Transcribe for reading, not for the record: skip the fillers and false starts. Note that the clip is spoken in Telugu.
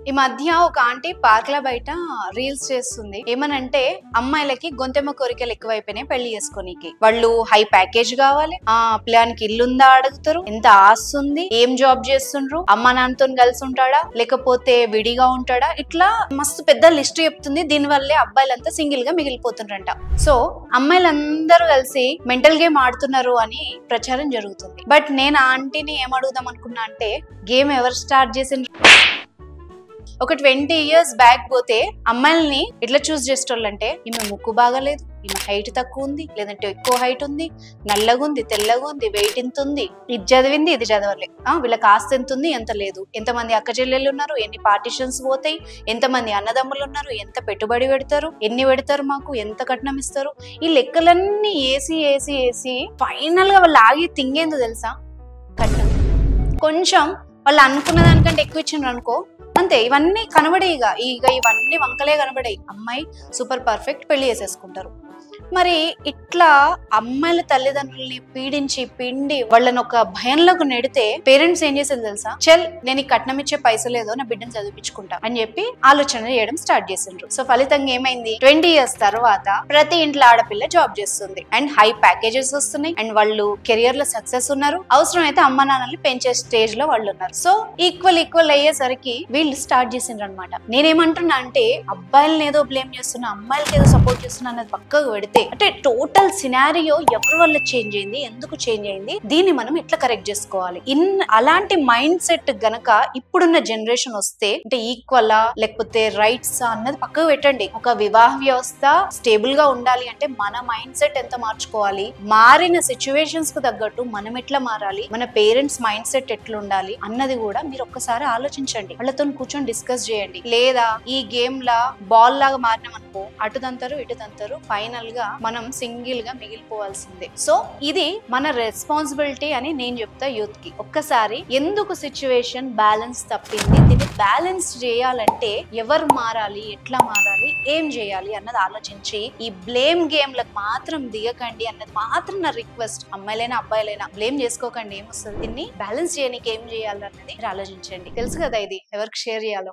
ఈ మధ్య ఒక ఆంటీ పార్క్ ల బయట రీల్స్ చేస్తుంది. ఏమనంటే అమ్మాయిలకి గొంతెమ్మ కోరికలు ఎక్కువైపోయినాయి పెళ్లి చేసుకోనికి. వాళ్ళు హై ప్యాకేజ్ కావాలి, పిల్లానికి ఇల్లుందా అడుగుతారు, ఎంత ఆస్తుంది, ఏం జాబ్ చేస్తుండ్రు, అమ్మా నాన్నతో కలిసి ఉంటాడా లేకపోతే విడిగా ఉంటాడా, ఇట్లా మస్తు పెద్ద లిస్ట్ చెప్తుంది. దీని వల్లే అబ్బాయిలంతా సింగిల్ గా మిగిలిపోతుండ్రంట. సో అమ్మాయిలందరూ కలిసి మెంటల్ గేమ్ ఆడుతున్నారు అని ప్రచారం జరుగుతుంది. బట్ నేను ఆ ఆంటీని ఏం అడుగుదాం అనుకున్నా అంటే, గేమ్ ఎవరు స్టార్ట్ చేసిండ్రు? ఒక 20 years బ్యాక్ పోతే అమ్మాయిల్ని ఎట్లా చూస్ చేసేటోళ్ళంటే, ఈమె ముక్కు బాగాలేదు, ఈమె హైట్ తక్కువ ఉంది, లేదంటే ఎక్కువ హైట్ ఉంది, నల్లగా ఉంది, తెల్లగా ఉంది, వెయిట్ ఎంత ఉంది, ఇది చదివింది ఇది చదవలేదు, వీళ్ళకి ఆస్తి ఎంత ఉంది ఎంత లేదు, ఎంతమంది అక్క చెల్లెళ్ళు ఉన్నారు, ఎన్ని పార్టీషన్స్ పోతాయి, ఎంతమంది అన్నదమ్ములు ఉన్నారు, ఎంత పెట్టుబడి పెడతారు, ఎన్ని పెడతారు, మాకు ఎంత కట్నం ఇస్తారు, ఈ లెక్కలన్నీ వేసి వేసి వేసి ఫైనల్ గా వాళ్ళు ఆగి తింగేందో తెలుసా? కట్నం. కొంచెం వాళ్ళు అనుకున్న దానికంటే ఎక్కువ ఇచ్చిండ్రు అనుకో, అంతే, ఇవన్నీ కనబడే ఇక ఇవన్నీ వంకలే కనబడాయి. అమ్మాయి సూపర్ పర్ఫెక్ట్, పెళ్లి చేసేసుకుంటారు. మరి ఇట్లా అమ్మాయిల తల్లిదండ్రుల్ని పీడించి పిండి వాళ్ళని ఒక భయంలోకి నెడితే పేరెంట్స్ ఏం చేసేది తెలుసా? చల్, నేను ఈ కట్నం ఇచ్చే పైసలేదో నా బిడ్డను చదివించుకుంటా అని చెప్పి ఆలోచన చేయడం స్టార్ట్ చేసిండ్రు. సో ఫలితంగా ఏమైంది? 20 years తర్వాత ప్రతి ఇంట్లో ఆడపిల్ల జాబ్ చేస్తుంది అండ్ హై ప్యాకేజెస్ వస్తున్నాయి అండ్ వాళ్ళు కెరియర్ లో సక్సెస్ ఉన్నారు. అవసరం అయితే అమ్మ నాన్నల్ని పెంచే స్టేజ్ లో వాళ్ళు ఉన్నారు. సో ఈక్వల్ అయ్యేసరికి వీళ్ళు స్టార్ట్ చేసిండ్రు అనమాట. నేనేమంటున్నా అంటే, అబ్బాయిలని ఏదో బ్లేమ్ చేస్తున్నా, అమ్మాయిలకి ఏదో సపోర్ట్ చేస్తున్నా అన్నది పక్కకు పెడితే, అంటే టోటల్ సినారియో ఎవరి వల్ల చేంజ్ అయింది, ఎందుకు చేంజ్ అయింది, దీన్ని మనం ఎట్లా కరెక్ట్ చేసుకోవాలి. అలాంటి మైండ్ సెట్ గనక ఇప్పుడున్న జనరేషన్ వస్తే, అంటే ఈక్వలా లేకపోతే రైట్స్ అన్నది పక్కకు పెట్టండి. ఒక వివాహ వ్యవస్థ స్టేబుల్ గా ఉండాలి అంటే మన మైండ్ సెట్ ఎంత మార్చుకోవాలి, మారిన సిచ్యువేషన్స్ కు తగ్గట్టు మనం ఎట్లా మారాలి, మన పేరెంట్స్ మైండ్ సెట్ ఎట్లా ఉండాలి అన్నది కూడా మీరు ఒక్కసారి ఆలోచించండి. వాళ్ళతో కూర్చొని డిస్కస్ చేయండి. లేదా ఈ గేమ్ లా బాల్ లాగా మారినాం అనుకో, అటుదంతరు ఇటుదంతరు, ఫైనల్ గా మనం సింగిల్ గా మిగిలిపోవాల్సిందే. సో ఇది మన రెస్పాన్సిబిలిటీ అని నేను చెప్తా యూత్ కి. ఒక్కసారి ఎందుకు సిచ్యువేషన్ బ్యాలెన్స్ తప్పింది, దీన్ని బ్యాలెన్స్ చేయాలంటే ఎవరు మారాలి, ఎట్లా మారాలి, ఏం చేయాలి అన్నది ఆలోచించి ఈ బ్లేమ్ గేమ్ లకు మాత్రం దిగకండి అన్నది మాత్రం నా రిక్వెస్ట్. అమ్మాయిలైనా అబ్బాయిలైనా బ్లేమ్ చేసుకోకండి, ఏమొస్తుంది, దీన్ని బ్యాలెన్స్ చేయడానికి ఏం చేయాలి అన్నది ఆలోచించండి. తెలుసు కదా ఇది ఎవరికి షేర్ చేయాలో.